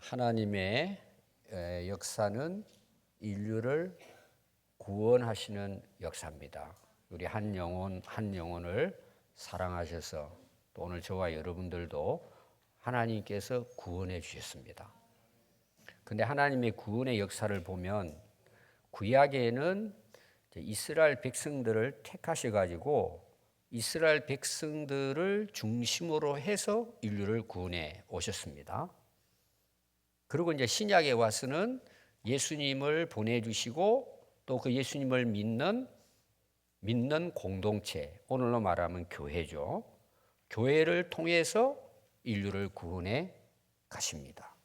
하나님의 역사는 인류를 구원하시는 역사입니다. 우리 한 영혼을 사랑하셔서 또 오늘 저와 여러분들도 하나님께서 구원해 주셨습니다. 근데 하나님의 구원의 역사를 보면 구약에는 이스라엘 백성들을 택하셔가지고 이스라엘 백성들을 중심으로 해서 인류를 구원해 오셨습니다. 그리고 이제 신약에 와서는 예수님을 보내주시고 또 그 예수님을 믿는 공동체, 오늘로 말하면 교회죠. 교회를 통해서 인류를 구원해 가십니다.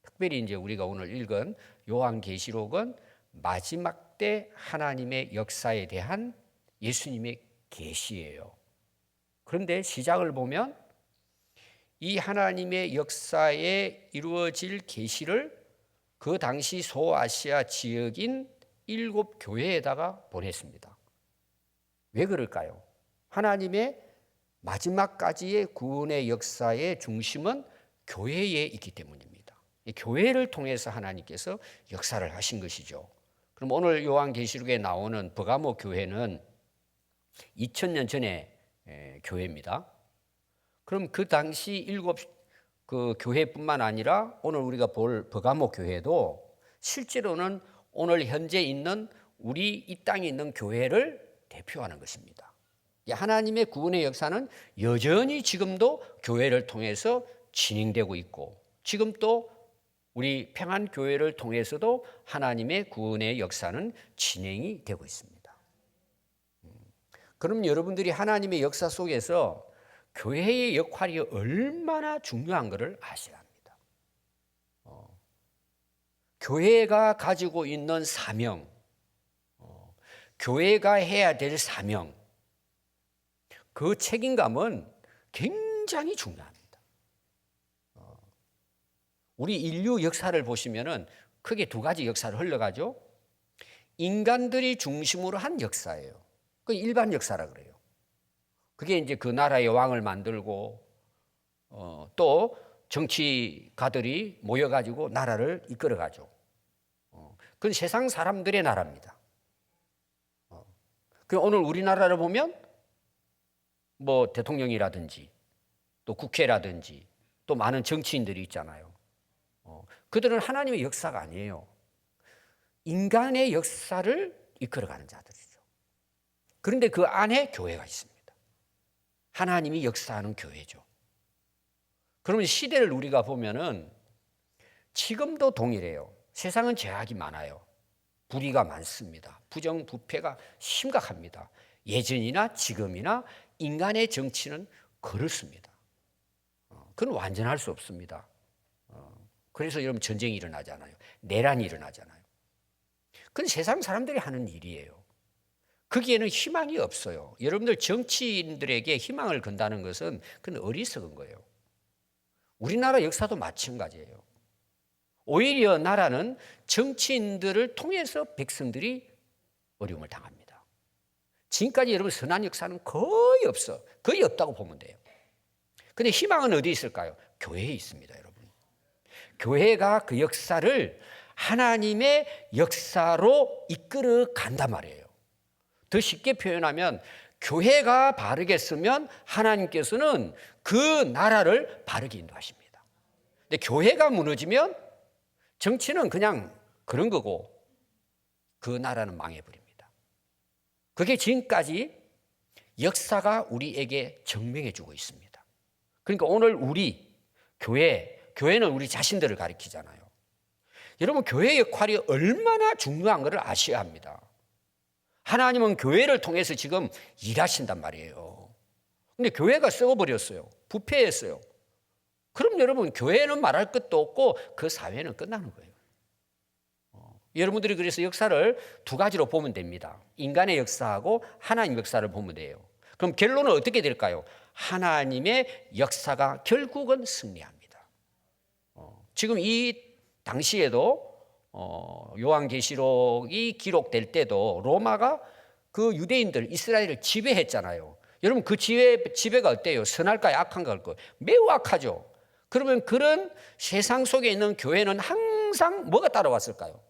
특별히 이제 우리가 오늘 읽은 요한계시록은 마지막 때 하나님의 역사에 대한 예수님의 계시예요. 그런데 시작을 보면 이 하나님의 역사에 이루어질 계시를 그 당시 소아시아 지역인 7교회에다가 보냈습니다. 왜 그럴까요? 하나님의 마지막까지의 구원의 역사의 중심은 교회에 있기 때문입니다. 교회를 통해서 하나님께서 역사를 하신 것이죠. 그럼 오늘 요한계시록에 나오는 버가모 교회는 2000년 전의 교회입니다. 그럼 그 당시 7그 교회뿐만 아니라 오늘 우리가 볼 버가모 교회도 실제로는 오늘 현재 있는 우리 이 땅에 있는 교회를 대표하는 것입니다. 하나님의 구원의 역사는 여전히 지금도 교회를 통해서 진행되고 있고 지금 또 우리 평안교회를 통해서도 하나님의 구원의 역사는 진행이 되고 있습니다. 그럼 여러분들이 하나님의 역사 속에서 교회의 역할이 얼마나 중요한 것을 아셔야 합니다. 교회가 가지고 있는 사명, 교회가 해야 될 사명, 그 책임감은 굉장히 중요합니다. 우리 인류 역사를 보시면은 크게 두 가지 역사를 흘러가죠. 인간들이 중심으로 한 역사예요. 그 일반 역사라 그래요. 그게 이제 그 나라의 왕을 만들고 또 정치가들이 모여가지고 나라를 이끌어가죠. 그건 세상 사람들의 나라입니다. 오늘 우리나라를 보면 뭐 대통령이라든지 또 국회라든지 또 많은 정치인들이 있잖아요. 그들은 하나님의 역사가 아니에요. 인간의 역사를 이끌어가는 자들이죠. 그런데 그 안에 교회가 있습니다. 하나님이 역사하는 교회죠. 그러면 시대를 우리가 보면은 지금도 동일해요. 세상은 죄악이 많아요. 불의가 많습니다. 부정부패가 심각합니다. 예전이나 지금이나 인간의 정치는 그렇습니다. 그건 완전할 수 없습니다. 그래서 여러분 전쟁이 일어나잖아요. 내란이 일어나잖아요. 그건 세상 사람들이 하는 일이에요. 거기에는 희망이 없어요. 여러분들 정치인들에게 희망을 건다는 것은 그건 어리석은 거예요. 우리나라 역사도 마찬가지예요. 오히려 나라는 정치인들을 통해서 백성들이 어려움을 당합니다. 지금까지 여러분 선한 역사는 거의 없다고 보면 돼요. 그런데 희망은 어디 있을까요? 교회에 있습니다, 여러분. 교회가 그 역사를 하나님의 역사로 이끌어 간단 말이에요. 더 쉽게 표현하면 교회가 바르게 쓰면 하나님께서는 그 나라를 바르게 인도하십니다. 근데 교회가 무너지면 정치는 그냥 그런 거고 그 나라는 망해버립니다. 그게 지금까지 역사가 우리에게 증명해 주고 있습니다. 그러니까 오늘 우리 교회는 우리 자신들을 가리키잖아요. 여러분 교회의 역할이 얼마나 중요한 것을 아셔야 합니다. 하나님은 교회를 통해서 지금 일하신단 말이에요. 근데 교회가 썩어버렸어요. 부패했어요. 그럼 여러분 교회는 말할 것도 없고 그 사회는 끝나는 거예요. 여러분들이 그래서 역사를 두 가지로 보면 됩니다. 인간의 역사하고 하나님의 역사를 보면 돼요. 그럼 결론은 어떻게 될까요? 하나님의 역사가 결국은 승리합니다. 지금 이 당시에도 요한계시록이 기록될 때도 로마가 그 유대인들 이스라엘을 지배했잖아요. 여러분 그 지배가 어때요? 선할까요? 악한가? 매우 악하죠. 그러면 그런 세상 속에 있는 교회는 항상 뭐가 따라왔을까요?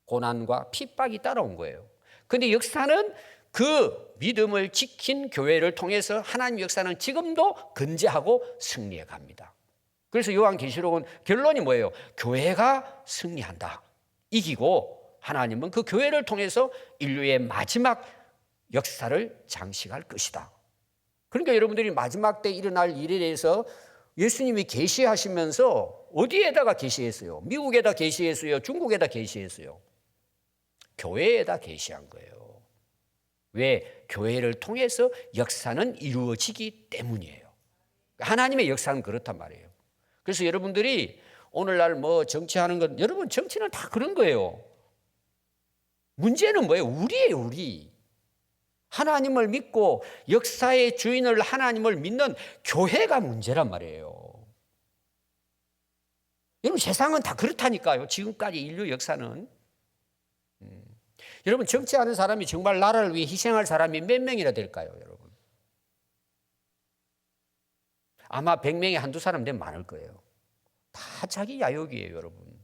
고난과 핍박이 따라온 거예요. 그런데 역사는 그 믿음을 지킨 교회를 통해서 하나님의 역사는 지금도 건재하고 승리해 갑니다. 그래서 요한계시록은 결론이 뭐예요? 교회가 승리한다. 이기고 하나님은 그 교회를 통해서 인류의 마지막 역사를 장식할 것이다. 그러니까 여러분들이 마지막 때 일어날 일에 대해서 예수님이 계시하시면서 어디에다가 계시했어요? 미국에다 계시했어요? 중국에다 계시했어요? 교회에다 계시한 거예요. 왜? 교회를 통해서 역사는 이루어지기 때문이에요. 하나님의 역사는 그렇단 말이에요. 그래서 여러분들이 오늘날 뭐 정치하는 건, 여러분 정치는 다 그런 거예요. 문제는 뭐예요? 우리예요, 우리. 하나님을 믿고 역사의 주인을 하나님을 믿는 교회가 문제란 말이에요. 여러분 세상은 다 그렇다니까요. 지금까지 인류 역사는. 여러분 정치하는 사람이 정말 나라를 위해 희생할 사람이 몇 명이나 될까요, 여러분? 아마 100명에 한두 사람 되면 많을 거예요. 다 자기 야욕이에요, 여러분.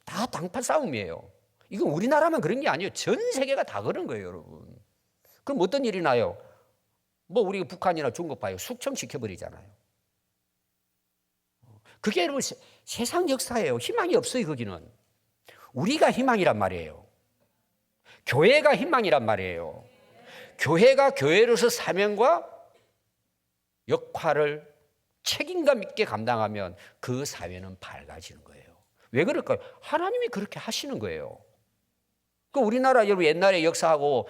다 당파 싸움이에요. 이건 우리나라만 그런 게 아니에요. 전 세계가 다 그런 거예요, 여러분. 그럼 어떤 일이 나요? 뭐 우리가 북한이나 중국 봐요. 숙청시켜버리잖아요. 그게 여러분 세상 역사예요. 희망이 없어요, 거기는. 우리가 희망이란 말이에요. 교회가 희망이란 말이에요. 교회가 교회로서 사명과 역할을 책임감 있게 감당하면 그 사회는 밝아지는 거예요. 왜 그럴까요? 하나님이 그렇게 하시는 거예요. 그 우리나라 여러분 옛날에 역사하고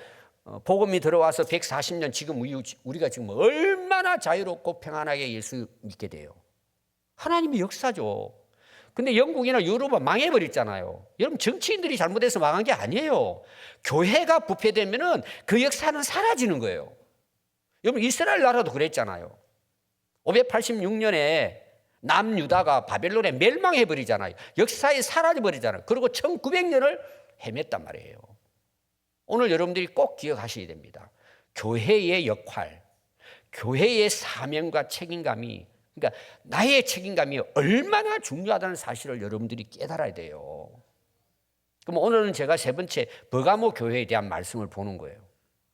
복음이 들어와서 140년 지금 우리가 지금 얼마나 자유롭고 평안하게 예수 믿게 돼요. 하나님의 역사죠. 근데 영국이나 유럽은 망해버렸잖아요. 여러분 정치인들이 잘못해서 망한 게 아니에요. 교회가 부패되면은 그 역사는 사라지는 거예요. 여러분 이스라엘 나라도 그랬잖아요. 586년에 남유다가 바벨론에 멸망해버리잖아요. 역사에 사라져버리잖아요. 그리고 1900년을 헤맸단 말이에요. 오늘 여러분들이 꼭 기억하셔야 됩니다. 교회의 역할, 교회의 사명과 책임감이, 그러니까 나의 책임감이 얼마나 중요하다는 사실을 여러분들이 깨달아야 돼요. 그럼 오늘은 제가 세 번째 버가모 교회에 대한 말씀을 보는 거예요.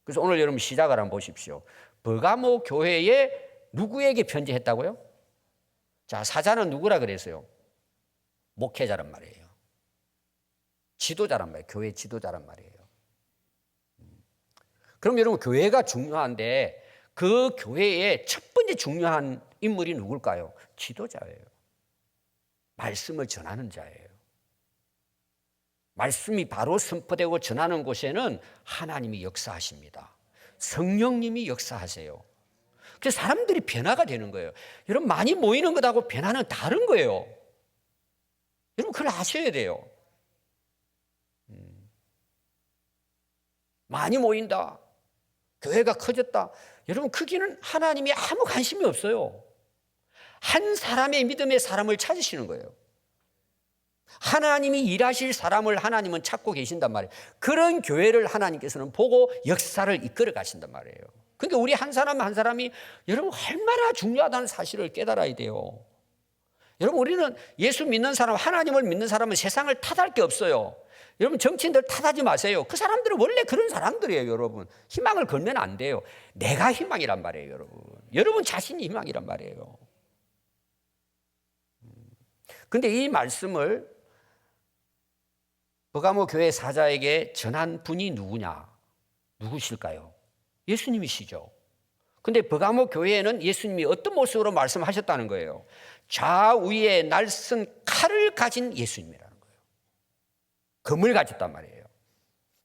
그래서 오늘 여러분 시작을 한번 보십시오. 버가모 교회에 누구에게 편지했다고요? 자, 사자는 누구라 그랬어요? 목회자란 말이에요. 지도자란 말이에요. 교회 지도자란 말이에요. 그럼 여러분 교회가 중요한데 그 교회의 첫 번째 중요한 인물이 누굴까요? 지도자예요. 말씀을 전하는 자예요. 말씀이 바로 선포되고 전하는 곳에는 하나님이 역사하십니다. 성령님이 역사하세요. 그래서 사람들이 변화가 되는 거예요. 여러분 많이 모이는 것하고 변화는 다른 거예요. 여러분 그걸 아셔야 돼요. 많이 모인다. 교회가 커졌다. 여러분 크기는 하나님이 아무 관심이 없어요. 한 사람의 믿음의 사람을 찾으시는 거예요. 하나님이 일하실 사람을 하나님은 찾고 계신단 말이에요. 그런 교회를 하나님께서는 보고 역사를 이끌어 가신단 말이에요. 그러니까 우리 한 사람 한 사람이 여러분 얼마나 중요하다는 사실을 깨달아야 돼요. 여러분 우리는 예수 믿는 사람, 하나님을 믿는 사람은 세상을 탓할 게 없어요. 여러분 정치인들 탓하지 마세요. 그 사람들은 원래 그런 사람들이에요. 여러분 희망을 걸면 안 돼요. 내가 희망이란 말이에요. 여러분 여러분 자신이 희망이란 말이에요. 그런데 이 말씀을 버가모 교회 사자에게 전한 분이 누구냐? 누구실까요? 예수님이시죠. 근데 버가모 교회에는 예수님이 어떤 모습으로 말씀하셨다는 거예요? 좌우에 날선 칼을 가진 예수님이라는 거예요. 검을 가졌단 말이에요.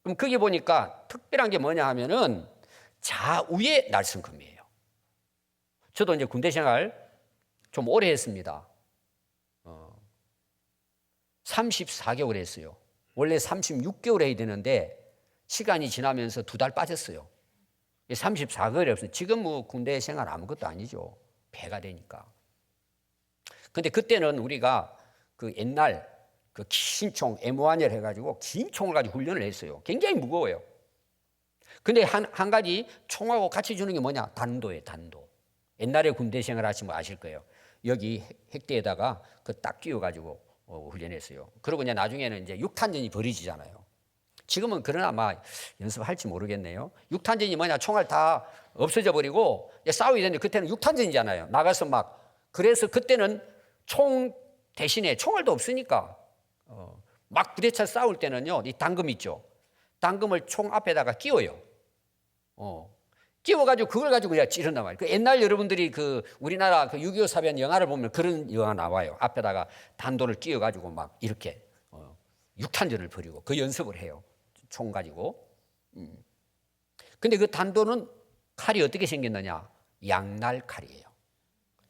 그럼 거기 보니까 특별한 게 뭐냐 하면은 좌우에 날선 검이에요. 저도 이제 군대 생활 좀 오래 했습니다. 34개월 했어요. 원래 36개월 해야 되는데 시간이 지나면서 2달 빠졌어요. 34개월이 없어요. 지금 뭐 군대 생활 아무것도 아니죠. 배가 되니까. 근데 그때는 우리가 그 옛날 그 긴 총, M1을 해가지고 긴 총을 가지고 훈련을 했어요. 굉장히 무거워요. 근데 한 가지 총하고 같이 주는 게 뭐냐? 단도예요, 단도. 옛날에 군대 생활 하시면 아실 거예요. 여기 핵대에다가 그 딱 끼워가지고 훈련했어요. 그러고 이제 나중에는 이제 육탄전이 벌어지잖아요. 지금은 그런 아마 연습할지 모르겠네요. 육탄전이 뭐냐, 총알 다 없어져 버리고 싸우게 되는데 그때는 육탄전이잖아요. 나가서 막, 그래서 그때는 총 대신에 총알도 없으니까 막 부대차 싸울 때는요, 이 당금 있죠. 당금을 총 앞에다가 끼워요. 끼워가지고 그걸 가지고 그냥 찌른단 말이에요. 그 옛날 여러분들이 그 우리나라 그 6.25 사변 영화를 보면 그런 영화 나와요. 앞에다가 단도를 끼워가지고 막 이렇게 육탄전을 벌이고 그 연습을 해요. 총 가지고. 근데 그 단도는 칼이 어떻게 생겼느냐? 양날 칼이에요.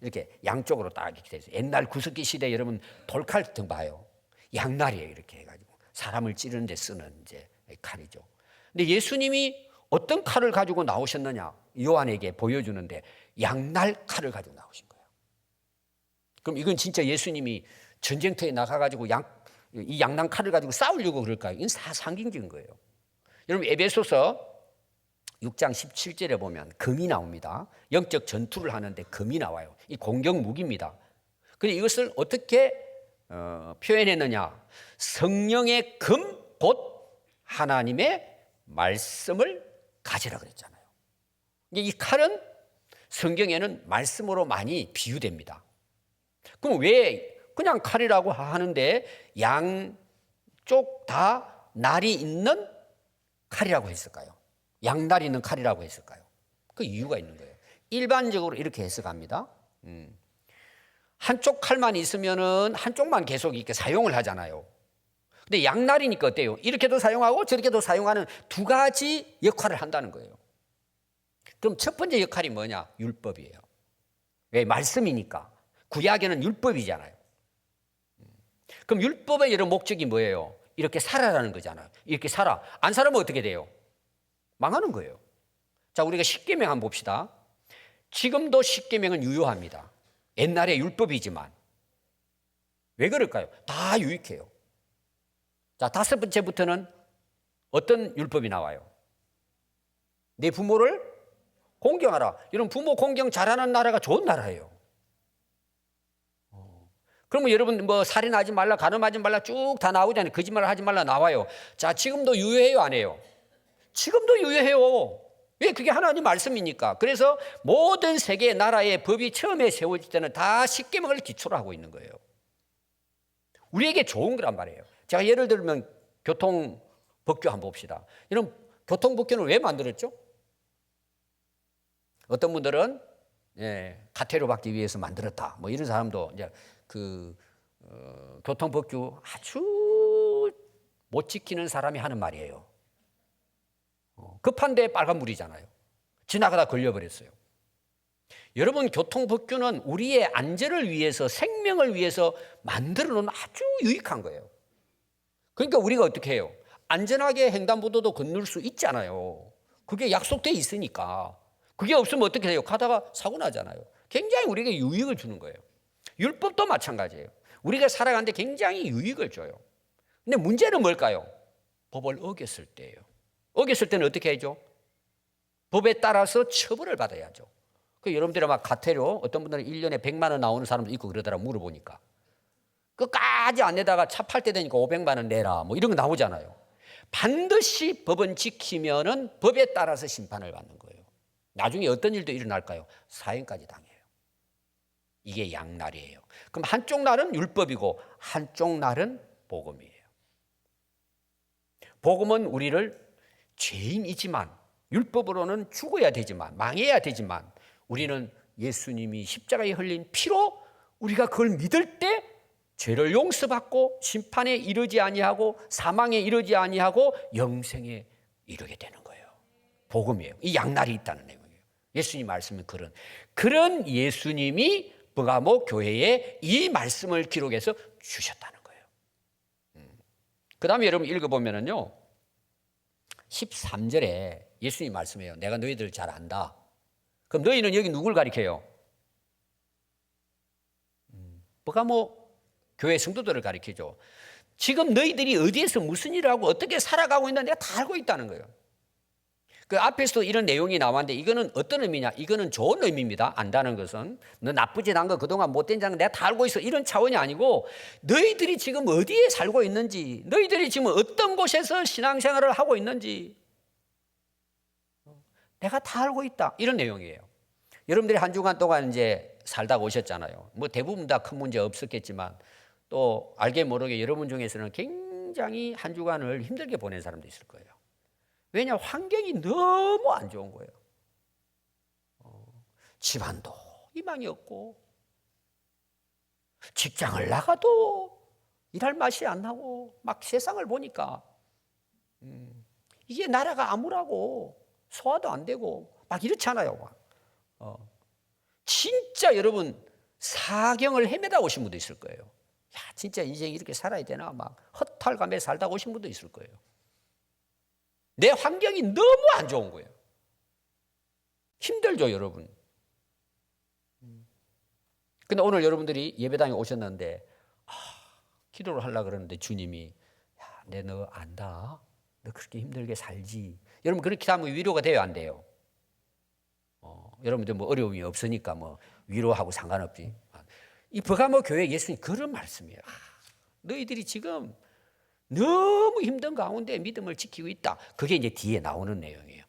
이렇게 양쪽으로 딱 이렇게 돼 있어요. 옛날 구석기 시대 여러분 돌칼 같은 거 봐요. 양날이에요. 이렇게 해가지고 사람을 찌르는 데 쓰는 이제 칼이죠. 근데 예수님이 어떤 칼을 가지고 나오셨느냐? 요한에게 보여주는데 양날 칼을 가지고 나오신 거예요. 그럼 이건 진짜 예수님이 전쟁터에 나가가지고 이 양날 칼을 가지고 싸우려고 그럴까요? 이건 상징적인 거예요. 여러분 에베소서 6장 17절에 보면 금이 나옵니다. 영적 전투를 하는데 금이 나와요. 이 공격 무기입니다. 그런데 이것을 어떻게 표현했느냐? 성령의 금, 곧 하나님의 말씀을 가지라 그랬잖아요. 이 칼은 성경에는 말씀으로 많이 비유됩니다. 그럼 왜 그냥 칼이라고 하는데 양쪽 다 날이 있는 칼이라고 했을까요? 양날이 있는 칼이라고 했을까요? 그 이유가 있는 거예요. 일반적으로 이렇게 해석합니다. 한쪽 칼만 있으면은 한쪽만 계속 이렇게 사용을 하잖아요. 근데 양날이니까 어때요? 이렇게도 사용하고 저렇게도 사용하는 두 가지 역할을 한다는 거예요. 그럼 첫 번째 역할이 뭐냐? 율법이에요. 왜? 말씀이니까. 구약에는 율법이잖아요. 그럼 율법의 여러 목적이 뭐예요? 이렇게 살아라는 거잖아요. 이렇게 살아. 안 살아면 어떻게 돼요? 망하는 거예요. 자, 우리가 십계명 한번 봅시다. 지금도 십계명은 유효합니다. 옛날에 율법이지만. 왜 그럴까요? 다 유익해요. 자, 다섯 번째부터는 어떤 율법이 나와요? 내 부모를 공경하라. 이런 부모 공경 잘하는 나라가 좋은 나라예요. 그러면 여러분 뭐 살인하지 말라, 간음하지 말라 쭉 다 나오잖아요. 거짓말 하지 말라 나와요. 자, 지금도 유효해요, 안 해요? 지금도 유효해요. 왜? 그게 하나님 말씀이니까. 그래서 모든 세계 나라의 법이 처음에 세워질 때는 다 십계명을 기초로 하고 있는 거예요. 우리에게 좋은 거란 말이에요. 제가 예를 들면 교통법규 한번 봅시다. 이런 교통법규는 왜 만들었죠? 어떤 분들은 가태료 받기 위해서 만들었다. 뭐 이런 사람도 이제 교통법규 아주 못 지키는 사람이 하는 말이에요. 급한데 빨간불이잖아요. 지나가다 걸려버렸어요. 여러분, 교통법규는 우리의 안전을 위해서, 생명을 위해서 만들어 놓은 아주 유익한 거예요. 그러니까 우리가 어떻게 해요? 안전하게 횡단보도도 건널 수 있잖아요. 그게 약속돼 있으니까. 그게 없으면 어떻게 돼요? 가다가 사고 나잖아요. 굉장히 우리에게 유익을 주는 거예요. 율법도 마찬가지예요. 우리가 살아가는데 굉장히 유익을 줘요. 근데 문제는 뭘까요? 법을 어겼을 때예요. 어겼을 때는 어떻게 해야죠? 법에 따라서 처벌을 받아야죠. 여러분들이 막 가태료, 어떤 분들은 1년에 100만 원 나오는 사람도 있고 그러더라고, 물어보니까. 끝까지 안 내다가 차 팔 때 되니까 500만 원 내라, 뭐 이런 거 나오잖아요. 반드시 법은 지키면은 법에 따라서 심판을 받는 거예요. 나중에 어떤 일도 일어날까요? 사형까지 당해요. 이게 양날이에요. 그럼 한쪽 날은 율법이고 한쪽 날은 복음이에요. 복음은 우리를 죄인이지만, 율법으로는 죽어야 되지만, 망해야 되지만, 우리는 예수님이 십자가에 흘린 피로 우리가 그걸 믿을 때 죄를 용서받고 심판에 이르지 아니하고 사망에 이르지 아니하고 영생에 이르게 되는 거예요. 복음이에요. 이 양날이 있다는 내용이에요. 예수님 말씀은 그런 예수님이 버가모 교회에 이 말씀을 기록해서 주셨다는 거예요. 그 다음에 여러분 읽어보면요, 13절에 예수님 말씀해요. 내가 너희들을 잘 안다. 그럼 너희는 여기 누굴 가리켜요? 버가모 교회 성도들을 가리키죠. 지금 너희들이 어디에서 무슨 일을 하고 어떻게 살아가고 있는지 내가 다 알고 있다는 거예요. 그 앞에서도 이런 내용이 나왔는데 이거는 어떤 의미냐? 이거는 좋은 의미입니다. 안다는 것은 너 나쁘지 않은 거 그동안 못된 장은 내가 다 알고 있어 이런 차원이 아니고 너희들이 지금 어디에 살고 있는지, 너희들이 지금 어떤 곳에서 신앙생활을 하고 있는지 내가 다 알고 있다 이런 내용이에요. 여러분들이 한 주간 동안 이제 살다 오셨잖아요. 뭐 대부분 다 큰 문제 없었겠지만 또 알게 모르게 여러분 중에서는 굉장히 한 주간을 힘들게 보낸 사람도 있을 거예요. 왜냐 환경이 너무 안 좋은 거예요. 집안도 희망이 없고 직장을 나가도 일할 맛이 안 나고 막 세상을 보니까 이게 나라가 암울하고 소화도 안 되고 막 이렇잖아요. 진짜 여러분 사경을 헤매다 오신 분도 있을 거예요. 야 진짜 인생 이렇게 살아야 되나 막 허탈감에 살다 오신 분도 있을 거예요. 내 환경이 너무 안 좋은 거예요. 힘들죠, 여러분. 근데 오늘 여러분들이 예배당에 오셨는데 기도를 하려고 그러는데 주님이 야, 내 너 안다. 너 그렇게 힘들게 살지. 여러분 그렇게 하면 위로가 돼요, 안 돼요? 여러분들 뭐 어려움이 없으니까 뭐 위로하고 상관없지. 이 버가모 교회 예수님 그런 말씀이에요. 너희들이 지금 너무 힘든 가운데 믿음을 지키고 있다. 그게 이제 뒤에 나오는 내용이에요.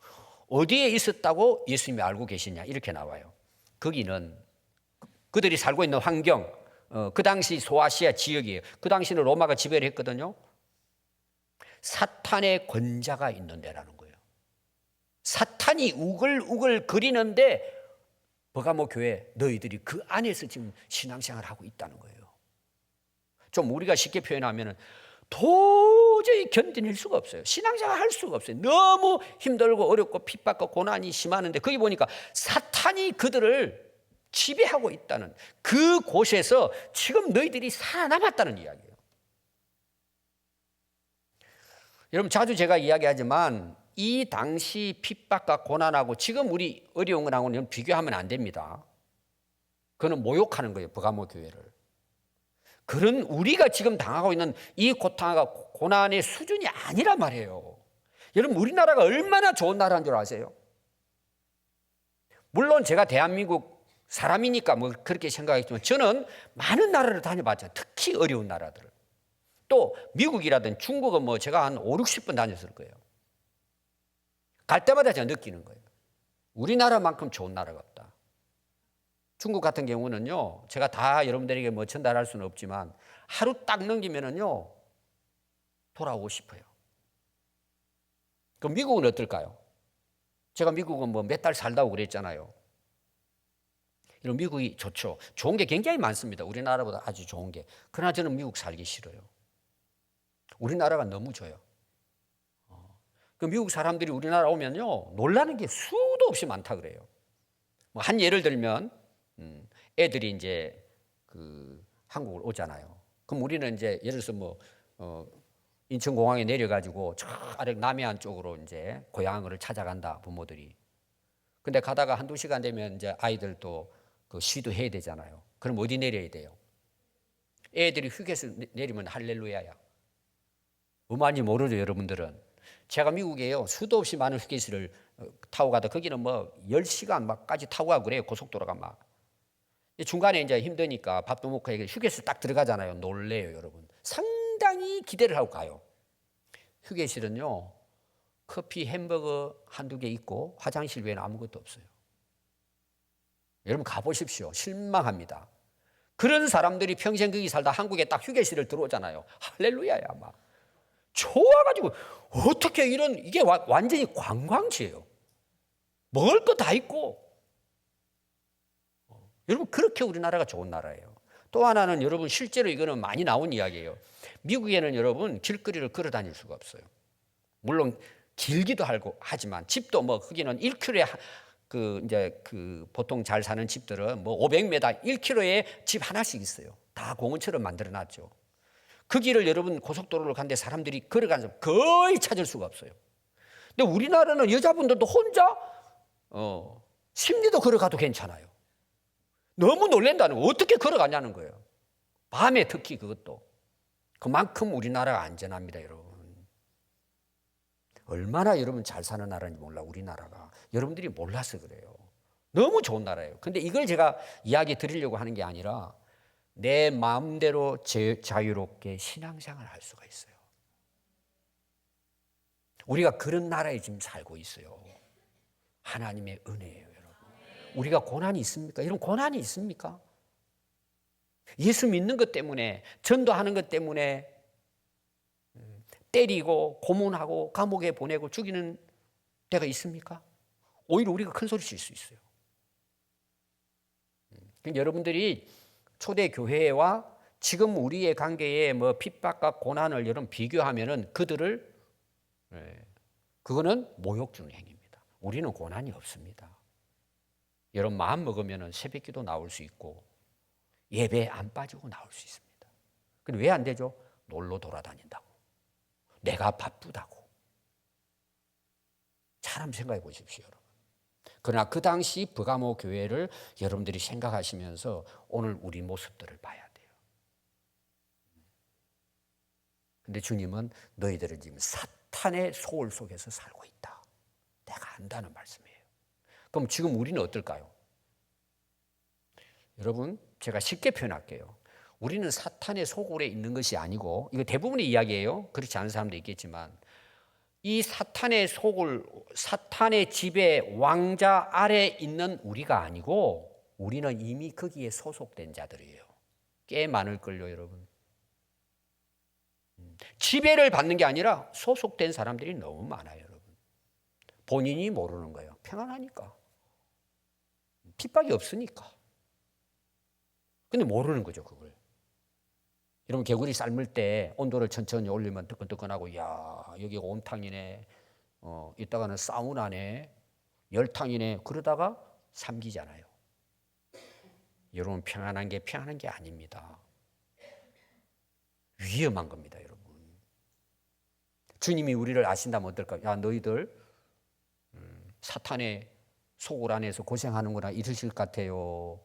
어디에 있었다고 예수님이 알고 계시냐 이렇게 나와요. 거기는 그들이 살고 있는 환경, 그 당시 소아시아 지역이에요. 그 당시는 로마가 지배를 했거든요. 사탄의 권자가 있는 데라는 거예요. 사탄이 우글우글 거리는데 버가모 교회 너희들이 그 안에서 지금 신앙생활을 하고 있다는 거예요. 좀 우리가 쉽게 표현하면 도저히 견뎌낼 수가 없어요. 신앙생활 할 수가 없어요. 너무 힘들고 어렵고 핍박과 고난이 심하는데 거기 보니까 사탄이 그들을 지배하고 있다는 그 곳에서 지금 너희들이 살아남았다는 이야기예요. 여러분 자주 제가 이야기하지만 이 당시 핍박과 고난하고 지금 우리 어려운 거하고는 비교하면 안 됩니다. 그거는 모욕하는 거예요. 버가모 교회를. 그런 우리가 지금 당하고 있는 이 고통과 고난의 수준이 아니란 말이에요. 여러분 우리나라가 얼마나 좋은 나라인 줄 아세요? 물론 제가 대한민국 사람이니까 뭐 그렇게 생각했지만 저는 많은 나라를 다녀봤잖아요. 특히 어려운 나라들을. 또 미국이라든 중국은 뭐 제가 한 5, 60번 다녔을 거예요. 갈 때마다 제가 느끼는 거예요. 우리나라만큼 좋은 나라가 없다. 중국 같은 경우는요, 제가 다 여러분들에게 뭐 전달할 수는 없지만 하루 딱 넘기면은요, 돌아오고 싶어요. 그럼 미국은 어떨까요? 제가 미국은 뭐 몇 달 살다고 그랬잖아요. 이런 미국이 좋죠. 좋은 게 굉장히 많습니다. 우리나라보다 아주 좋은 게. 그러나 저는 미국 살기 싫어요. 우리나라가 너무 좋아요. 그 미국 사람들이 우리나라 오면요, 놀라는 게 수도 없이 많다 그래요. 뭐 한 예를 들면, 애들이 이제 그 한국을 오잖아요. 그럼 우리는 이제 예를 들어서 뭐, 인천공항에 내려가지고 저 아래 남해안 쪽으로 이제 고향을 찾아간다, 부모들이. 근데 가다가 한두 시간 되면 이제 아이들도 그 시도 해야 되잖아요. 그럼 어디 내려야 돼요? 애들이 휴게소 내리면 할렐루야야. 뭐만지 모르죠, 여러분들은. 제가 미국에요, 수도 없이 많은 휴게소를 타고 가다 거기는 뭐 10시간 막까지 타고 가고 그래요, 고속도로가 막. 중간에 이제 힘드니까 밥도 먹고 휴게소 딱 들어가잖아요. 놀래요, 여러분. 상당히 기대를 하고 가요. 휴게실은요, 커피, 햄버거 한두 개 있고 화장실 외에는 아무것도 없어요. 여러분 가보십시오. 실망합니다. 그런 사람들이 평생 거기 살다 한국에 딱 휴게실을 들어오잖아요. 할렐루야야 막. 좋아가지고 어떻게 이런 이게 완전히 관광지예요. 먹을 거 다 있고. 여러분 그렇게 우리나라가 좋은 나라예요. 또 하나는 여러분 실제로 이거는 많이 나온 이야기예요. 미국에는 여러분 길거리를 걸어 다닐 수가 없어요. 물론 길기도 하지만 집도 뭐 거기는 1km에 그 이제 그 보통 잘 사는 집들은 뭐 500m, 1km에 집 하나씩 있어요. 다 공원처럼 만들어 놨죠. 그 길을 여러분 고속도로를 가는데 사람들이 걸어가는 사람 거의 찾을 수가 없어요. 근데 우리나라는 여자분들도 혼자 심리도 걸어가도 괜찮아요. 너무 놀란다는 거예요. 어떻게 걸어가냐는 거예요. 밤에 특히 그것도. 그만큼 우리나라가 안전합니다, 여러분. 얼마나 여러분 잘 사는 나라인지 몰라, 우리나라가. 여러분들이 몰라서 그래요. 너무 좋은 나라예요. 근데 이걸 제가 이야기 드리려고 하는 게 아니라 내 마음대로 자유롭게 신앙생활을 할 수가 있어요. 우리가 그런 나라에 지금 살고 있어요. 하나님의 은혜예요, 여러분. 우리가 고난이 있습니까? 이런 고난이 있습니까? 예수 믿는 것 때문에, 전도하는 것 때문에 때리고 고문하고 감옥에 보내고 죽이는 때가 있습니까? 오히려 우리가 큰 소리 칠 수 있어요. 여러분들이 초대 교회와 지금 우리의 관계에 뭐 핍박과 고난을 여러분 비교하면은 그거는 모욕 주는 행위입니다. 우리는 고난이 없습니다. 여러분 마음 먹으면은 새벽기도 나올 수 있고 예배 안 빠지고 나올 수 있습니다. 근데 왜 안 되죠? 놀러 돌아다닌다고. 내가 바쁘다고. 잘 생각해 보십시오, 여러분. 그러나 그 당시 버가모 교회를 여러분들이 생각하시면서 오늘 우리 모습들을 봐야 돼요. 근데 주님은 너희들은 지금 사탄의 소울 속에서 살고 있다. 내가 안다는 말씀이에요. 그럼 지금 우리는 어떨까요? 여러분, 제가 쉽게 표현할게요. 우리는 사탄의 소굴에 있는 것이 아니고, 이거 대부분의 이야기예요. 그렇지 않은 사람도 있겠지만, 이 사탄의 소굴, 사탄의 지배 왕자 아래 있는 우리가 아니고, 우리는 이미 거기에 소속된 자들이에요. 꽤 많을걸요, 여러분. 지배를 받는 게 아니라 소속된 사람들이 너무 많아요, 여러분. 본인이 모르는 거예요. 평안하니까. 핍박이 없으니까. 근데 모르는 거죠, 그걸. 여러분, 개구리 삶을 때 온도를 천천히 올리면 뜨끈뜨끈하고, 야, 여기가 온탕이네. 이따가는 사우나네. 열탕이네. 그러다가 삼기잖아요. 여러분, 평안한 게 아닙니다. 위험한 겁니다, 여러분. 주님이 우리를 아신다면 어떨까요? 야, 너희들 사탄의 소굴 안에서 고생하는구나 이러실 것 같아요.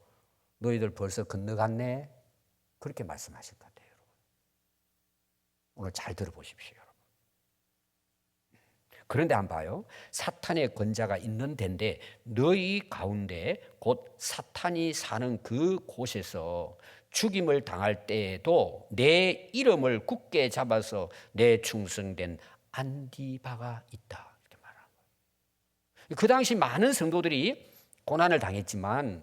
너희들 벌써 건너갔네? 그렇게 말씀하실 것 같아요, 여러분. 오늘 잘 들어보십시오, 여러분. 그런데 한번 봐요. 사탄의 권자가 있는 데인데 너희 가운데 곧 사탄이 사는 그 곳에서 죽임을 당할 때에도 내 이름을 굳게 잡아서 내 충성된 안디바가 있다. 이렇게 말하는 거예요. 그 당시 많은 성도들이 고난을 당했지만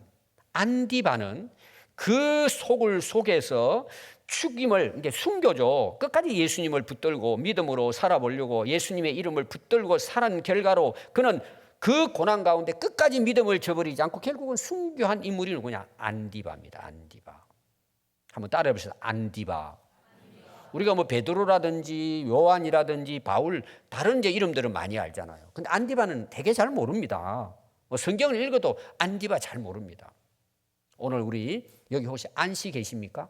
안디바는 그 소굴 속에서 죽임을 이제 숨겨줘. 끝까지 예수님을 붙들고 믿음으로 살아보려고 예수님의 이름을 붙들고 살은 결과로 그는 그 고난 가운데 끝까지 믿음을 저버리지 않고 결국은 순교한 인물이 누구냐? 안디바입니다. 안디바. 한번 따라해보세요. 안디바. 우리가 뭐 베드로라든지 요한이라든지 바울 다른 이제 이름들은 많이 알잖아요. 근데 안디바는 되게 잘 모릅니다. 뭐 성경을 읽어도 안디바 잘 모릅니다. 오늘 우리 여기 혹시 안씨 계십니까?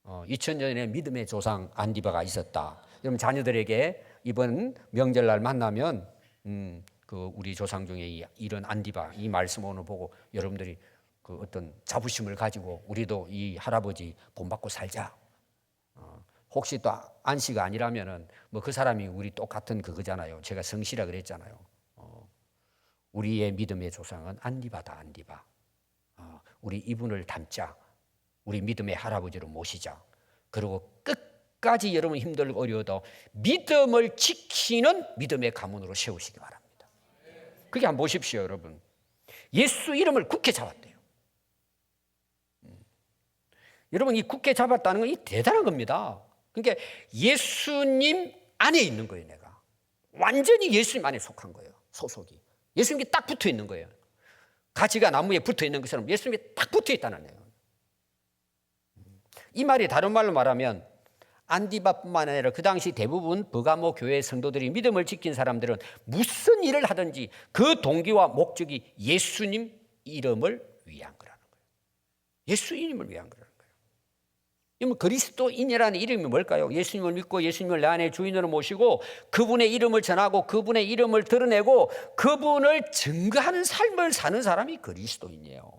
2000년에 믿음의 조상 안디바가 있었다. 여러분 자녀들에게 이번 명절날 만나면 그 우리 조상 중에 이런 안디바 이 말씀 오늘 보고 여러분들이 그 어떤 자부심을 가지고 우리도 이 할아버지 본받고 살자. 혹시 또 안씨가 아니라면은 뭐 그 사람이 우리 똑같은 그거잖아요. 제가 성씨라 그랬잖아요. 우리의 믿음의 조상은 안디바다, 안디바. 우리 이분을 닮자. 우리 믿음의 할아버지로 모시자. 그리고 끝까지 여러분 힘들고 어려워도 믿음을 지키는 믿음의 가문으로 세우시기 바랍니다. 그게 한번 보십시오, 여러분. 예수 이름을 굳게 잡았대요. 여러분, 이 굳게 잡았다는 건 이 대단한 겁니다. 그러니까 예수님 안에 있는 거예요, 내가. 완전히 예수님 안에 속한 거예요, 소속이. 예수님께 딱 붙어 있는 거예요. 가지가 나무에 붙어 있는 것처럼 예수님에 딱 붙어 있다는 거예요. 이 말이 다른 말로 말하면 안디바뿐만 아니라 그 당시 대부분 버가모 교회 성도들이 믿음을 지킨 사람들은 무슨 일을 하든지 그 동기와 목적이 예수님 이름을 위한 거라는 거예요. 예수 이름을 위한 거라는 거예요. 그러면 그리스도인이라는 이름이 뭘까요? 예수님을 믿고 예수님을 내 안에 주인으로 모시고 그분의 이름을 전하고 그분의 이름을 드러내고 그분을 증거하는 삶을 사는 사람이 그리스도인이에요.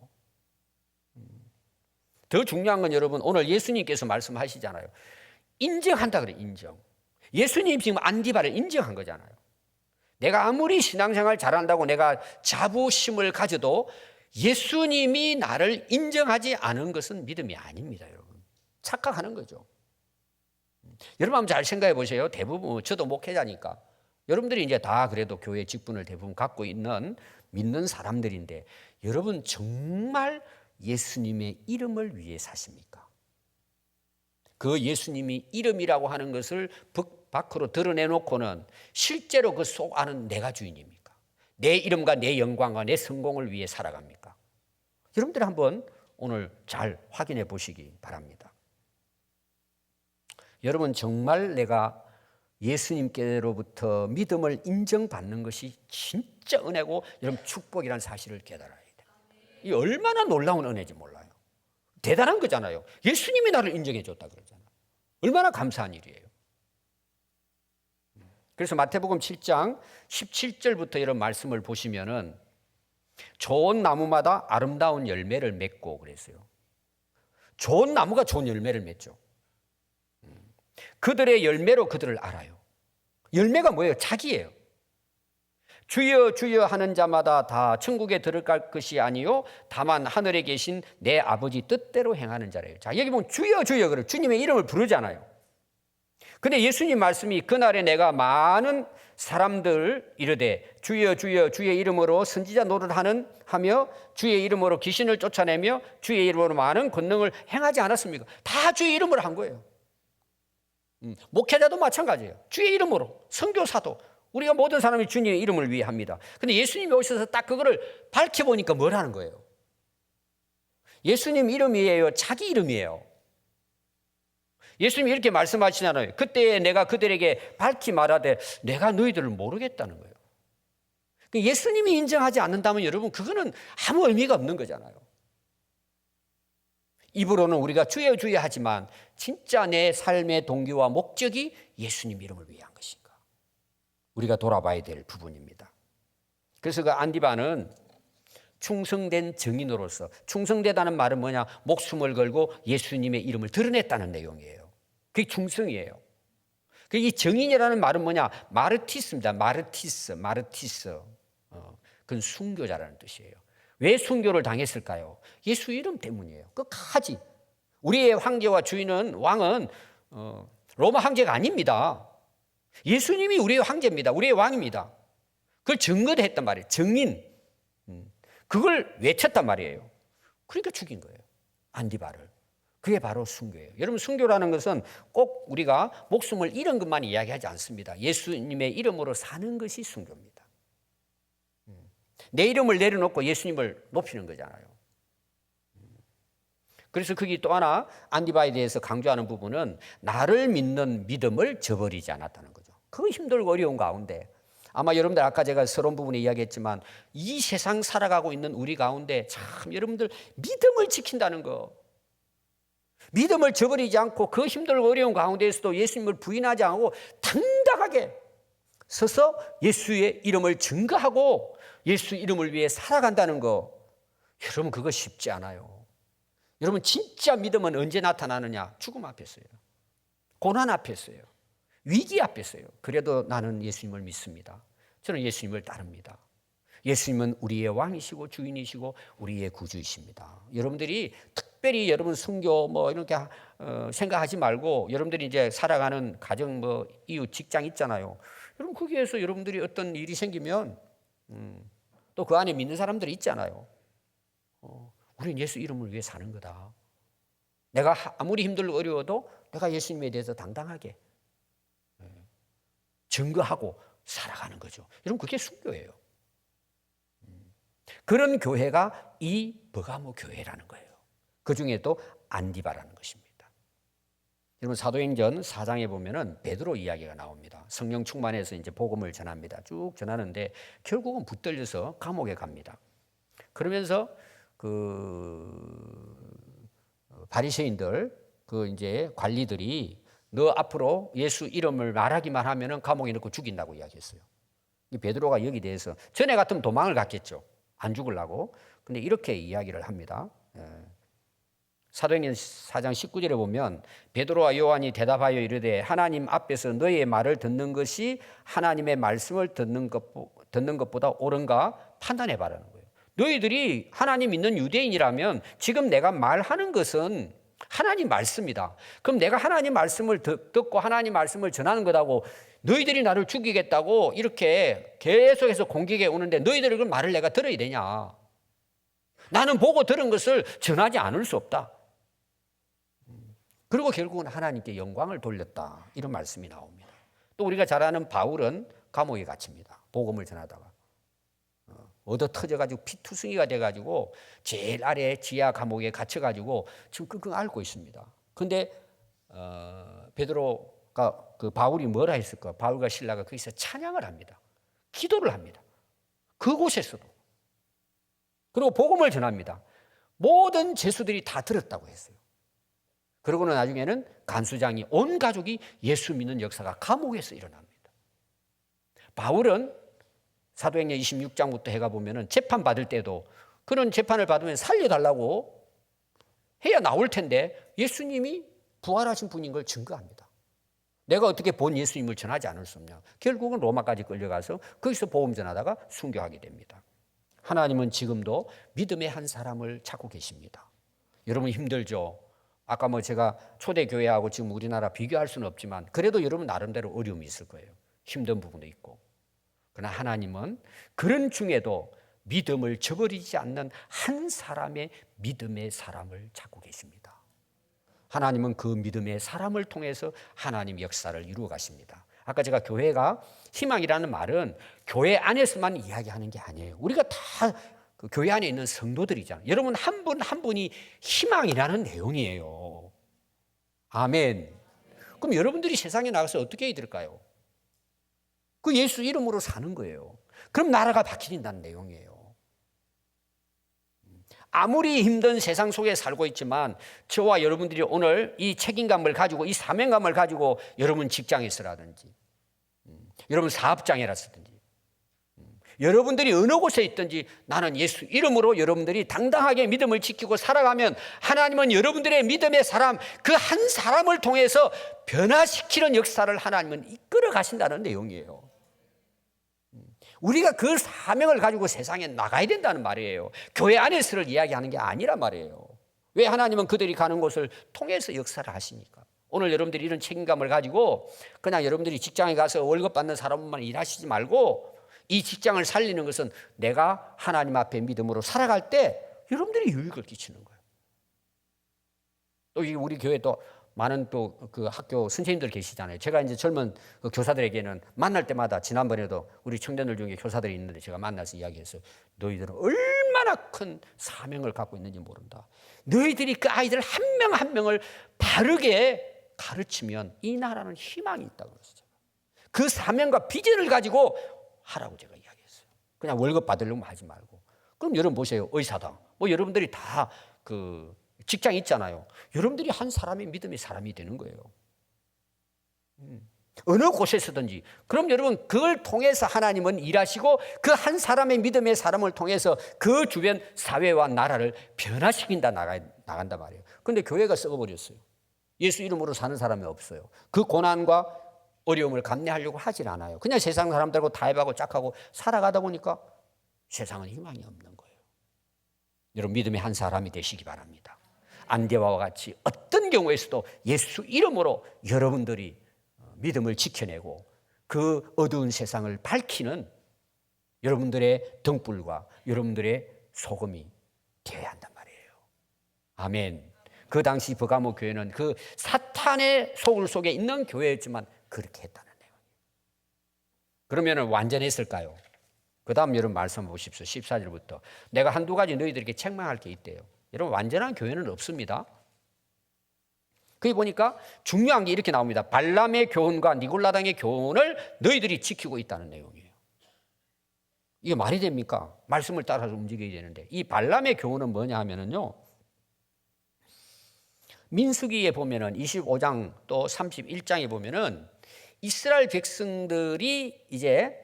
더 중요한 건 여러분 오늘 예수님께서 말씀하시잖아요. 인정한다 그래요. 인정. 예수님 지금 안디바를 인정한 거잖아요. 내가 아무리 신앙생활 잘한다고 내가 자부심을 가져도 예수님이 나를 인정하지 않은 것은 믿음이 아닙니다, 여러분. 착각하는 거죠. 여러분 한번 잘 생각해 보세요. 대부분 저도 목회자니까 여러분들이 이제 다 그래도 교회 직분을 대부분 갖고 있는 믿는 사람들인데 여러분 정말 예수님의 이름을 위해 사십니까? 그 예수님이 이름이라고 하는 것을 밖으로 드러내놓고는 실제로 그 속 안은 내가 주인입니까? 내 이름과 내 영광과 내 성공을 위해 살아갑니까? 여러분들이 한번 오늘 잘 확인해 보시기 바랍니다. 여러분 정말 내가 예수님께로부터 믿음을 인정받는 것이 진짜 은혜고 여러분 축복이라는 사실을 깨달아야 돼요. 이 얼마나 놀라운 은혜인지 몰라요. 대단한 거잖아요. 예수님이 나를 인정해 줬다 그러잖아요. 얼마나 감사한 일이에요. 그래서 마태복음 7장 17절부터 이런 말씀을 보시면은 좋은 나무마다 아름다운 열매를 맺고 그랬어요. 좋은 나무가 좋은 열매를 맺죠. 그들의 열매로 그들을 알아요. 열매가 뭐예요? 자기예요. 주여 주여 하는 자마다 다 천국에 들어갈 것이 아니요 다만 하늘에 계신 내 아버지 뜻대로 행하는 자래요. 자, 여기 보면 주여 주여 그래요. 주님의 이름을 부르잖아요. 근데 예수님 말씀이 그날에 내가 많은 사람들 이르되 주여 주여 주의 이름으로 선지자 노릇하는 하며 주의 이름으로 귀신을 쫓아내며 주의 이름으로 많은 권능을 행하지 않았습니까? 다 주의 이름으로 한 거예요. 목회자도 마찬가지예요. 주의 이름으로, 선교사도 우리가 모든 사람이 주님의 이름을 위해 합니다. 근데 예수님이 오셔서 딱 그거를 밝혀보니까 뭐라는 거예요? 예수님 이름이에요? 자기 이름이에요? 예수님이 이렇게 말씀하시잖아요. 그때 내가 그들에게 밝히 말하되 내가 너희들을 모르겠다는 거예요. 예수님이 인정하지 않는다면 여러분 그거는 아무 의미가 없는 거잖아요. 입으로는 우리가 주여 주여 하지만 진짜 내 삶의 동기와 목적이 예수님 이름을 위한 것인가? 우리가 돌아봐야 될 부분입니다. 그래서 그 안디바는 충성된 증인으로서, 충성되다는 말은 뭐냐? 목숨을 걸고 예수님의 이름을 드러냈다는 내용이에요. 그게 충성이에요. 이 증인이라는 말은 뭐냐? 마르티스입니다. 마르티스. 그건 순교자라는 뜻이에요. 왜 순교를 당했을까요? 예수 이름 때문이에요. 끝까지. 우리의 황제와 주인은 왕은 로마 황제가 아닙니다. 예수님이 우리의 황제입니다. 우리의 왕입니다. 그걸 증거했단 말이에요. 증인. 그걸 외쳤단 말이에요. 그러니까 죽인 거예요. 안디바를. 그게 바로 순교예요. 여러분 순교라는 것은 꼭 우리가 목숨을 잃은 것만 이야기하지 않습니다. 예수님의 이름으로 사는 것이 순교입니다. 내 이름을 내려놓고 예수님을 높이는 거잖아요. 그래서 거기 또 하나 안디바에 대해서 강조하는 부분은 나를 믿는 믿음을 저버리지 않았다는 거죠. 그 힘들고 어려운 가운데 아마 여러분들 아까 제가 서론 부분에 이야기했지만 이 세상 살아가고 있는 우리 가운데 참 여러분들 믿음을 지킨다는 거, 믿음을 저버리지 않고 그 힘들고 어려운 가운데에서도 예수님을 부인하지 않고 당당하게 서서 예수의 이름을 증거하고 예수 이름을 위해 살아간다는 거, 여러분 그거 쉽지 않아요. 여러분 진짜 믿음은 언제 나타나느냐? 죽음 앞에서요. 고난 앞에서요. 위기 앞에서요. 그래도 나는 예수님을 믿습니다. 저는 예수님을 따릅니다. 예수님은 우리의 왕이시고 주인이시고 우리의 구주이십니다. 여러분들이 특별히 여러분 순교 뭐 이렇게 생각하지 말고 여러분들이 이제 살아가는 가정 뭐 이웃 직장 있잖아요. 여러분 거기에서 여러분들이 어떤 일이 생기면 또 그 안에 믿는 사람들이 있잖아요. 우리는 예수 이름을 위해 사는 거다. 내가 아무리 힘들고 어려워도 내가 예수님에 대해서 당당하게 증거하고 살아가는 거죠. 여러분 그게 순교예요. 그런 교회가 이 버가모 교회라는 거예요. 그 중에도 안디바라는 것입니다. 여러분 사도행전 4장에 보면은 베드로 이야기가 나옵니다. 성령 충만해서 이제 복음을 전합니다. 쭉 전하는데 결국은 붙들려서 감옥에 갑니다. 그러면서 그 바리새인들 그 이제 관리들이 너 앞으로 예수 이름을 말하기만 하면은 감옥에 넣고 죽인다고 이야기했어요. 이 베드로가 여기 대해서 전에 같으면 도망을 갔겠죠. 안 죽으려고. 근데 이렇게 이야기를 합니다. 사도행전 4장 19절에 보면 베드로와 요한이 대답하여 이르되 하나님 앞에서 너희의 말을 듣는 것이 하나님의 말씀을 듣는 것보다 옳은가 판단해 봐라는 거예요. 너희들이 하나님 믿는 유대인이라면 지금 내가 말하는 것은 하나님 말씀이다. 그럼 내가 하나님 말씀을 듣고 하나님 말씀을 전하는 것하고 너희들이 나를 죽이겠다고 이렇게 계속해서 공격해 오는데 너희들이 그 말을 내가 들어야 되냐? 나는 보고 들은 것을 전하지 않을 수 없다. 그리고 결국은 하나님께 영광을 돌렸다. 이런 말씀이 나옵니다. 또 우리가 잘 아는 바울은 감옥에 갇힙니다. 복음을 전하다가. 얻어 터져가지고 피투성이가 돼가지고 제일 아래 지하 감옥에 갇혀가지고 지금 끙끙 앓고 있습니다. 그런데 베드로가 그 바울이 뭐라 했을까? 바울과 실라가 거기서 찬양을 합니다. 기도를 합니다. 그곳에서도. 그리고 복음을 전합니다. 모든 죄수들이 다 들었다고 했어요. 그러고는 나중에는 간수장이 온 가족이 예수 믿는 역사가 감옥에서 일어납니다. 바울은 사도행전 26장부터 해가 보면은 재판 받을 때도 그런 재판을 받으면 살려달라고 해야 나올 텐데 예수님이 부활하신 분인 걸 증거합니다. 내가 어떻게 본 예수님을 전하지 않을 수 없냐. 결국은 로마까지 끌려가서 거기서 복음 전하다가 순교하게 됩니다. 하나님은 지금도 믿음의 한 사람을 찾고 계십니다. 여러분 힘들죠? 아까 제가 초대교회하고 지금 우리나라 비교할 수는 없지만 그래도 여러분 나름대로 어려움이 있을 거예요. 힘든 부분도 있고. 그러나 하나님은 그런 중에도 믿음을 저버리지 않는 한 사람의 믿음의 사람을 찾고 계십니다. 하나님은 그 믿음의 사람을 통해서 하나님 역사를 이루어 가십니다. 아까 제가 교회가 희망이라는 말은 교회 안에서만 이야기하는 게 아니에요. 우리가 다 그 교회 안에 있는 성도들이잖아요. 여러분 한 분 한 분이 희망이라는 내용이에요. 아멘. 그럼 여러분들이 세상에 나가서 어떻게 해야 될까요? 그 예수 이름으로 사는 거예요. 그럼 나라가 바뀐다는 내용이에요. 아무리 힘든 세상 속에 살고 있지만 저와 여러분들이 오늘 이 책임감을 가지고 이 사명감을 가지고 여러분 직장에서라든지 여러분 사업장에라든지 여러분들이 어느 곳에 있든지 나는 예수 이름으로 여러분들이 당당하게 믿음을 지키고 살아가면 하나님은 여러분들의 믿음의 사람 그 한 사람을 통해서 변화시키는 역사를 하나님은 이끌어 가신다는 내용이에요. 우리가 그 사명을 가지고 세상에 나가야 된다는 말이에요. 교회 안에서를 이야기하는 게 아니란 말이에요. 왜 하나님은 그들이 가는 곳을 통해서 역사를 하시니까. 오늘 여러분들이 이런 책임감을 가지고 그냥 여러분들이 직장에 가서 월급 받는 사람만 일하시지 말고 이 직장을 살리는 것은 내가 하나님 앞에 믿음으로 살아갈 때 여러분들이 유익을 끼치는 거예요. 또 우리 교회 또 많은 또 그 학교 선생님들 계시잖아요. 제가 이제 젊은 그 교사들에게는 만날 때마다 지난번에도 우리 청년들 중에 교사들이 있는데 제가 만나서 이야기했어요. 너희들은 얼마나 큰 사명을 갖고 있는지 모른다. 너희들이 그 아이들 한 명 한 명을 바르게 가르치면 이 나라는 희망이 있다고 그랬어요. 그 사명과 비전을 가지고 하라고 제가 이야기했어요. 그냥 월급 받으려고 하지 말고. 그럼 여러분 보세요. 의사당. 여러분들이 다 그 직장 있잖아요. 여러분들이 한 사람의 믿음의 사람이 되는 거예요. 어느 곳에서든지. 그럼 여러분 그걸 통해서 하나님은 일하시고 그 한 사람의 믿음의 사람을 통해서 그 주변 사회와 나라를 변화시킨다 나간단 말이에요. 그런데 교회가 썩어버렸어요. 예수 이름으로 사는 사람이 없어요. 그 고난과 어려움을 감내하려고 하질 않아요. 그냥 세상 사람들하고 타협하고 짝하고 살아가다 보니까 세상은 희망이 없는 거예요. 여러분 믿음의 한 사람이 되시기 바랍니다. 안대와 같이 어떤 경우에서도 예수 이름으로 여러분들이 믿음을 지켜내고 그 어두운 세상을 밝히는 여러분들의 등불과 여러분들의 소금이 되어야 한단 말이에요. 아멘. 그 당시 버가모 교회는 그 사탄의 소굴 속에 있는 교회였지만 그렇게 했다는 내용이에요. 그러면 완전했을까요? 그 다음 여러분 말씀 보십시오. 14절부터 내가 한두 가지 너희들에게 책망할 게 있대요. 여러분 완전한 교회는 없습니다. 거기 보니까 중요한 게 이렇게 나옵니다. 발람의 교훈과 니골라당의 교훈을 너희들이 지키고 있다는 내용이에요. 이게 말이 됩니까? 말씀을 따라서 움직여야 되는데 이 발람의 교훈은 뭐냐 하면은요. 민수기에 보면은 25장 또 31장에 보면은 이스라엘 백성들이 이제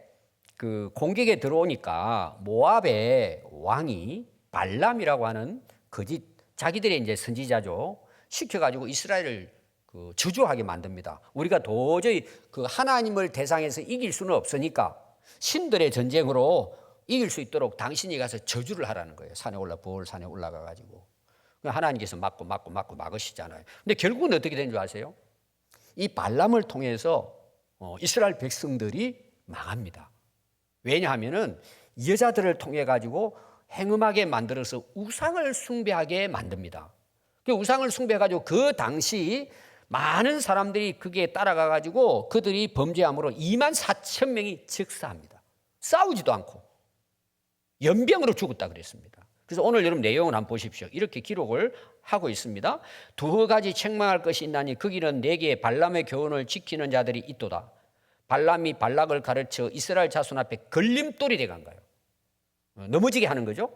그 공격에 들어오니까 모압의 왕이 발람이라고 하는 거짓 자기들의 이제 선지자죠. 시켜가지고 이스라엘을 저주하게 만듭니다. 우리가 도저히 그 하나님을 대상해서 이길 수는 없으니까 신들의 전쟁으로 이길 수 있도록 당신이 가서 저주를 하라는 거예요. 부올 산에 올라가 가지고 하나님께서 막으시잖아요. 근데 결국은 어떻게 된 줄 아세요? 이 발람을 통해서 이스라엘 백성들이 망합니다. 왜냐하면은 여자들을 통해 가지고 행음하게 만들어서 우상을 숭배하게 만듭니다. 그 우상을 숭배해 가지고 그 당시 많은 사람들이 그게 따라가 가지고 그들이 범죄함으로 2만 4천 명이 즉사합니다. 싸우지도 않고 연병으로 죽었다 그랬습니다. 그래서 오늘 여러분 내용을 한번 보십시오. 이렇게 기록을 하고 있습니다. 2가지 책망할 것이 있나니 거기는 내게 발람의 교훈을 지키는 자들이 있도다. 발람이 발락을 가르쳐 이스라엘 자손 앞에 걸림돌이 되간 거예요. 넘어지게 하는 거죠.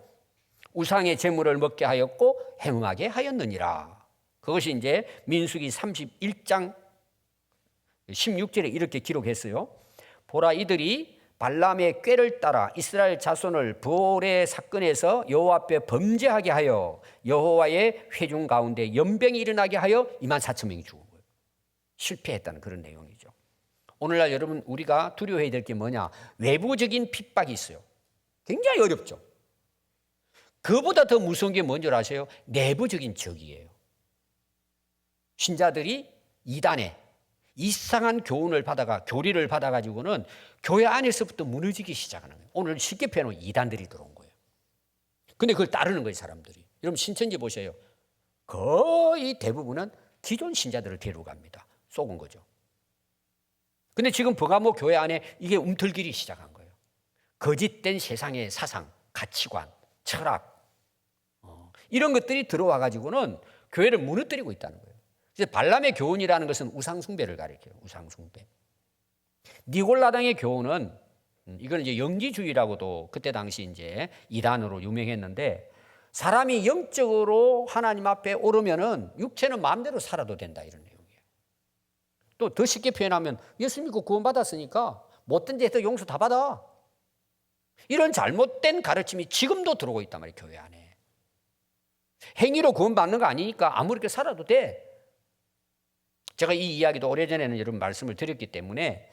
우상의 제물을 먹게 하였고 행음하게 하였느니라. 그것이 이제 민수기 31장 16절에 이렇게 기록했어요. 보라 이들이 발람의 꾀를 따라 이스라엘 자손을 부올의 사건에서 여호와 앞에 범죄하게 하여 여호와의 회중 가운데 연병이 일어나게 하여 2만 4천 명이 죽은 거예요. 실패했다는 그런 내용이죠. 오늘날 여러분 우리가 두려워해야 될 게 뭐냐? 외부적인 핍박이 있어요. 굉장히 어렵죠. 그보다 더 무서운 게 뭔지 아세요? 내부적인 적이에요. 신자들이 이단에 이상한 교훈을 받아가 교리를 받아가지고는 교회 안에서부터 무너지기 시작하는 거예요. 오늘 쉽게 표현하면 이단들이 들어온 거예요. 근데 그걸 따르는 거예요, 사람들이. 여러분 신천지 보세요. 거의 대부분은 기존 신자들을 데려갑니다. 속은 거죠. 근데 지금 버가모 교회 안에 이게 움틀기기 시작한 거예요. 거짓된 세상의 사상, 가치관, 철학 이런 것들이 들어와 가지고는 교회를 무너뜨리고 있다는 거예요. 그래서 발람의 교훈이라는 것은 우상숭배를 가리켜요. 우상숭배. 니골라당의 교훈은 이건 이제 영지주의라고도 그때 당시 이제 이단으로 유명했는데 사람이 영적으로 하나님 앞에 오르면은 육체는 마음대로 살아도 된다 이런 내용이에요. 또 더 쉽게 표현하면 예수 믿고 구원받았으니까 못된 죄도 용서 다 받아. 이런 잘못된 가르침이 지금도 들어오고 있단 말이에요. 교회 안에. 행위로 구원받는 거 아니니까 아무렇게 살아도 돼. 제가 이 이야기도 오래전에는 여러분 말씀을 드렸기 때문에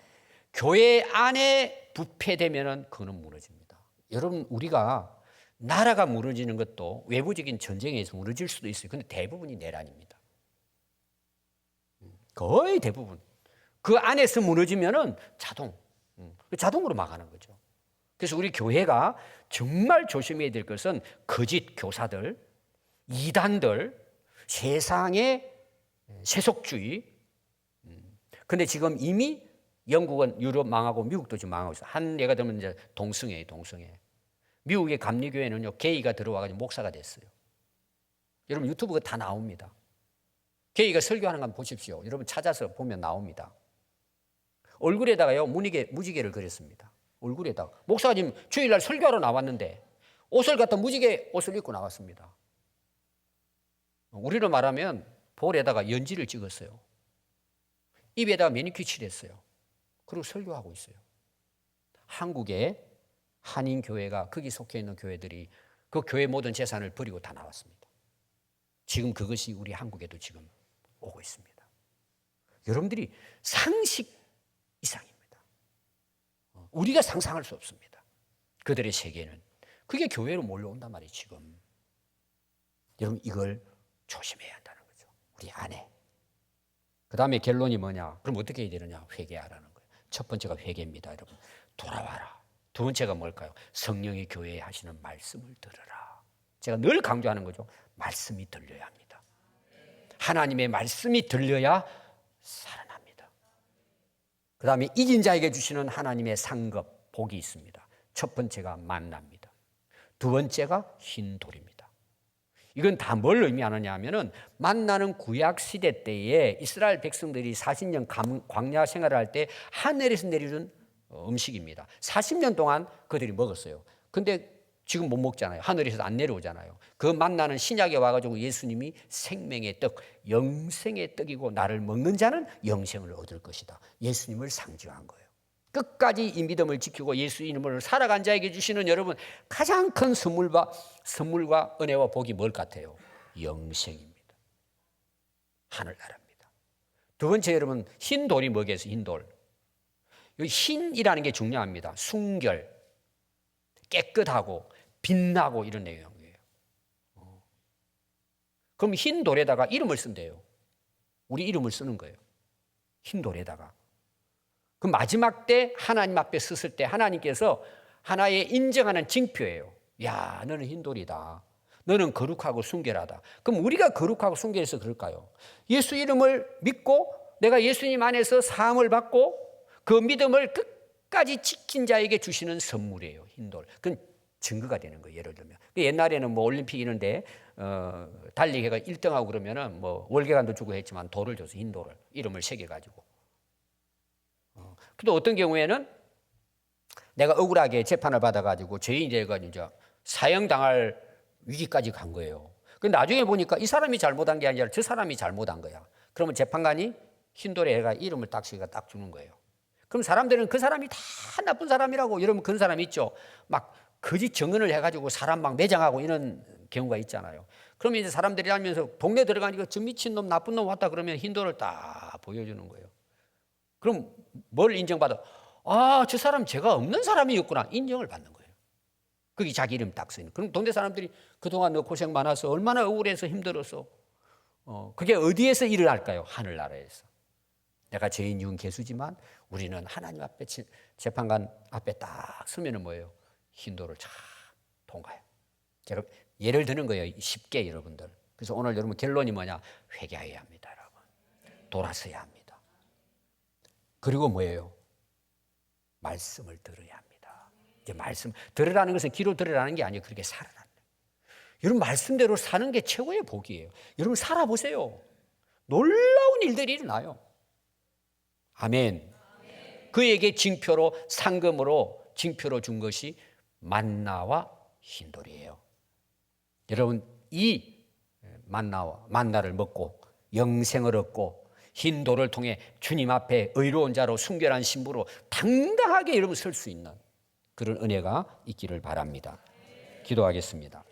교회 안에 부패되면은 그거는 무너집니다. 여러분 우리가 나라가 무너지는 것도 외부적인 전쟁에서 무너질 수도 있어요. 근데 대부분이 내란입니다. 거의 대부분. 그 안에서 무너지면은 자동으로 망하는 거죠. 그래서 우리 교회가 정말 조심해야 될 것은 거짓 교사들, 이단들, 세상의 세속주의. 근데 지금 이미 영국은 유럽 망하고 미국도 지금 망하고 있어요. 한 예가 되면 이제 동성애예요, 동성애. 미국의 감리교회는요, 게이가 들어와가지고 목사가 됐어요. 여러분 유튜브가 다 나옵니다. 게이가 설교하는 거 한번 보십시오. 여러분 찾아서 보면 나옵니다. 얼굴에다가요, 무지개를 그렸습니다. 얼굴에다가. 목사가 지금 주일날 설교하러 나왔는데 옷을 갖다 무지개 옷을 입고 나왔습니다. 우리로 말하면 볼에다가 연지를 찍었어요. 입에다가 매니큐어 칠했어요. 그리고 설교하고 있어요. 한국의 한인교회가 거기 속해 있는 교회들이 그 교회 모든 재산을 버리고 다 나왔습니다. 지금 그것이 우리 한국에도 지금 오고 있습니다. 여러분들이 상식 이상입니다. 우리가 상상할 수 없습니다. 그들의 세계는. 그게 교회로 몰려온단 말이에요, 지금. 여러분 이걸 조심해야 한다는 거죠. 우리 안에. 그 다음에 결론이 뭐냐? 그럼 어떻게 해야 되느냐? 회개하라는 거예요. 첫 번째가 회개입니다, 여러분. 돌아와라. 두 번째가 뭘까요? 성령이 교회에 하시는 말씀을 들으라. 제가 늘 강조하는 거죠. 말씀이 들려야 합니다. 하나님의 말씀이 들려야 살아납니다. 그 다음에 이긴 자에게 주시는 하나님의 상급, 복이 있습니다. 첫 번째가 만납니다. 두 번째가 흰 돌입니다. 이건 다 뭘 의미하느냐 하면은 만나는 구약 시대 때에 이스라엘 백성들이 40년 광야 생활을 할 때 하늘에서 내려준 음식입니다. 40년 동안 그들이 먹었어요. 근데 지금 못 먹잖아요. 하늘에서 안 내려오잖아요. 그 만나는 신약에 와가지고 예수님이 생명의 떡, 영생의 떡이고 나를 먹는 자는 영생을 얻을 것이다. 예수님을 상징한 거예요. 끝까지 이 믿음을 지키고 예수 이름으로 살아간 자에게 주시는 여러분 가장 큰 선물과 은혜와 복이 뭘 같아요? 영생입니다. 하늘나라입니다. 두 번째, 여러분, 흰 돌이 뭐겠어요? 흰 돌. 이 흰이라는 게 중요합니다. 순결, 깨끗하고 빛나고 이런 내용이에요. 그럼 흰 돌에다가 이름을 쓴대요. 우리 이름을 쓰는 거예요. 흰 돌에다가. 그 마지막 때 하나님 앞에 섰을 때 하나님께서 하나의 인정하는 징표예요. 야, 너는 흰 돌이다. 너는 거룩하고 순결하다. 그럼 우리가 거룩하고 순결해서 그럴까요? 예수 이름을 믿고 내가 예수님 안에서 사함을 받고 그 믿음을 끝까지 지킨 자에게 주시는 선물이에요. 흰 돌. 그건 증거가 되는 거예요. 예를 들면 옛날에는 뭐 올림픽 이런데 달리기가 1등하고 그러면은 뭐 월계관도 주고 했지만 돌을 줘서 흰 돌을 이름을 새겨가지고. 또 어떤 경우에는 내가 억울하게 재판을 받아가지고 죄인이 돼가지고 이제 사형당할 위기까지 간 거예요. 근데 나중에 보니까 이 사람이 잘못한 게 아니라 저 사람이 잘못한 거야. 그러면 재판관이 흰돌에 해가 이름을 딱 새겨 딱 주는 거예요. 그럼 사람들은 그 사람이 다 나쁜 사람이라고, 여러분 그런 사람 있죠. 막 거짓 증언을 해가지고 사람 막 매장하고 이런 경우가 있잖아요. 그러면 이제 사람들이 알면서 동네 들어가니까 저 미친놈 나쁜 놈 왔다 그러면 흰돌을 딱 보여주는 거예요. 그럼 뭘 인정받아? 아, 저 사람 죄가 없는 사람이었구나. 인정을 받는 거예요. 거기 자기 이름 딱 쓰는. 그럼 동네 사람들이 그동안 너 고생 많아서 얼마나 억울해서 힘들어서. 그게 어디에서 일어날까요? 하늘나라에서. 내가 죄인이운 개수지만 우리는 하나님 앞에 재판관 앞에 딱 서면은 뭐예요? 흰돌을 쫙 통과해요. 제가 예를 드는 거예요. 쉽게 여러분들. 그래서 오늘 여러분 결론이 뭐냐? 회개해야 합니다, 여러분. 돌아서야 합니다. 그리고 뭐예요? 말씀을 들어야 합니다. 이제 말씀 들으라는 것은 귀로 들으라는 게 아니에요. 그렇게 살아라는 거예요. 여러분 말씀대로 사는 게 최고의 복이에요. 여러분 살아보세요. 놀라운 일들이 일어나요. 아멘. 그에게 징표로 상금으로 징표로 준 것이 만나와 흰돌이에요. 여러분 이 만나를 먹고 영생을 얻고 흰돌을 통해 주님 앞에 의로운 자로 순결한 신부로 당당하게 여러분 설 수 있는 그런 은혜가 있기를 바랍니다. 기도하겠습니다.